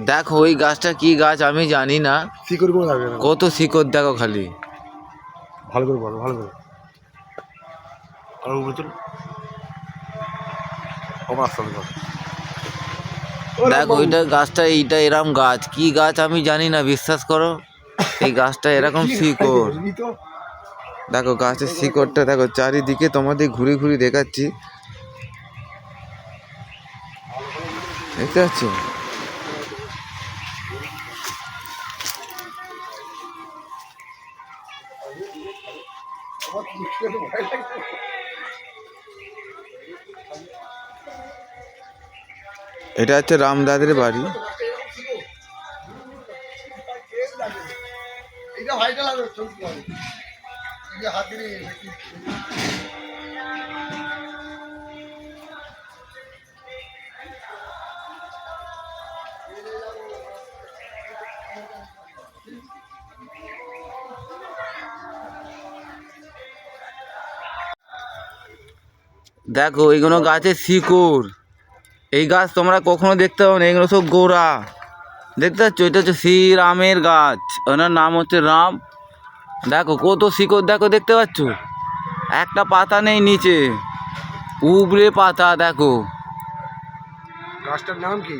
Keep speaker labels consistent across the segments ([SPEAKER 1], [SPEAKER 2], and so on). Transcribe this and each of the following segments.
[SPEAKER 1] দেখো ওই গাছটা কি গাছ আমি জানি না,
[SPEAKER 2] শিকড় করে থাকবে না।
[SPEAKER 1] কত শিকড় দেখো খালি।
[SPEAKER 2] ভালো করে বলো, ভালো করে। আর উপরে আমার আসতে হবে।
[SPEAKER 1] দেখো ওইটা গাছটা, এইটা এরকম গাছ, কি গাছ আমি জানি না, বিশ্বাস করো। এই গাছটা এরকম শিকড়, দেখো গাছের শিকড়টা দেখো চারিদিকে, তোমাদের ঘুরে ঘুরে দেখাচ্ছি, দেখতে পাচ্ছ? এটা হচ্ছে রামদাদের বাড়ি। দেখো এইগুলো গাছের শিকড়, এই গাছ তোমরা কখনো দেখতে পাবো না, এগুলো সব গোড়া, দেখতে পাচ্ছ? এটা হচ্ছে শ্রীরামের গাছ, ওনার নাম হচ্ছে রাম। দেখো কত শিকড়, দেখো দেখতে পাচ্ছ? একটা পাতা নেই নিচে, উপরে পাতা। দেখো
[SPEAKER 2] গাছটার নাম কি?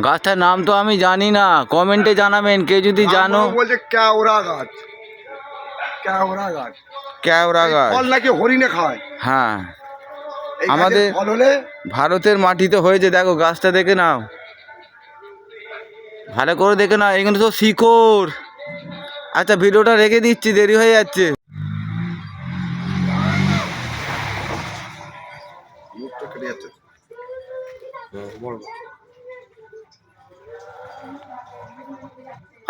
[SPEAKER 1] গাছটার নাম তো আমি জানি না, কমেন্টে জানাবেন কে যদি জানো।
[SPEAKER 2] বলছে কেওড়া গাছ, কেওড়া গাছ,
[SPEAKER 1] কেওড়া গাছ।
[SPEAKER 2] ফল নাকি হরিণে খায়।
[SPEAKER 1] হ্যাঁ,
[SPEAKER 2] এই
[SPEAKER 1] আমাদের
[SPEAKER 2] গাছের ফল হলে
[SPEAKER 1] ভারতের মাটিতে হয়েছে। দেখো গাছটা দেখে নাও, ভালো করে দেখে নাও, এখানে তো শিকড়। আচ্ছা ভিডিওটা রেখে দিচ্ছি, দেরি হয়ে যাচ্ছে।
[SPEAKER 2] মুখটা কেটে যাচ্ছে। বড়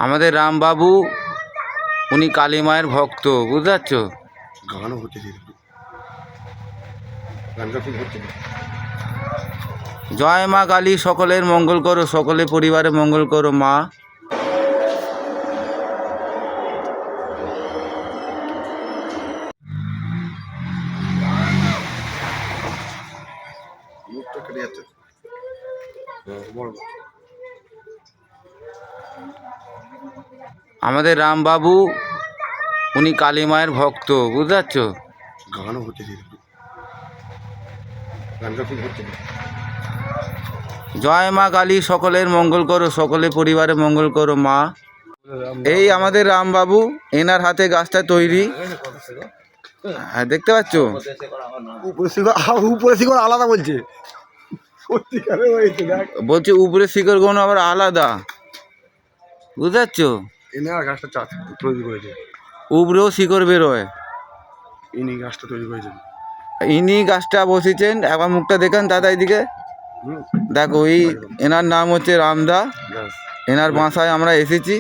[SPEAKER 1] আমাদের রামবাবু, উনি কালী মায়ের ভক্ত, বুঝতে পারছো?
[SPEAKER 2] গানও হচ্ছে, গানটা ঠিক হচ্ছে না।
[SPEAKER 1] জয় মা কালী, সকলের মঙ্গল করো, সকলে পরিবারে মঙ্গল করো মা।
[SPEAKER 2] মুখটা কেটে যাচ্ছে। বড়
[SPEAKER 1] আমাদের রামবাবু, উনি কালী মায়ের ভক্ত, বুঝতে পারছো?
[SPEAKER 2] গানও হচ্ছে, গানটা ঠিক হচ্ছে না।
[SPEAKER 1] জয় মা কালী, সকলের মঙ্গল করো, সকলে পরিবারে মঙ্গল করো মা। এই আমাদের রামবাবু, এনার হাতে গাছটা তৈরি। হ্যাঁ দেখতে পাচ্ছ?
[SPEAKER 2] উপরে শিকড় আলাদা বলছে, সত্যিকারে হয়েছে। দেখ
[SPEAKER 1] বলছে উপরে শিকড়গুলো আবার আলাদা, বুঝতে পারছো?
[SPEAKER 2] এনার গাছটা চাষ তৈরি করেছে,
[SPEAKER 1] উপরেও শিকড় বেরোয়।
[SPEAKER 2] ইনি গাছটা তৈরি করেছেন,
[SPEAKER 1] ইনি গাছটা বসেছেন। একবার মুখটা দেখান দাদা এদিকে, দেখো এই এনার নাম হচ্ছে রামদা, এনার বাসায় আমরা এসেছি।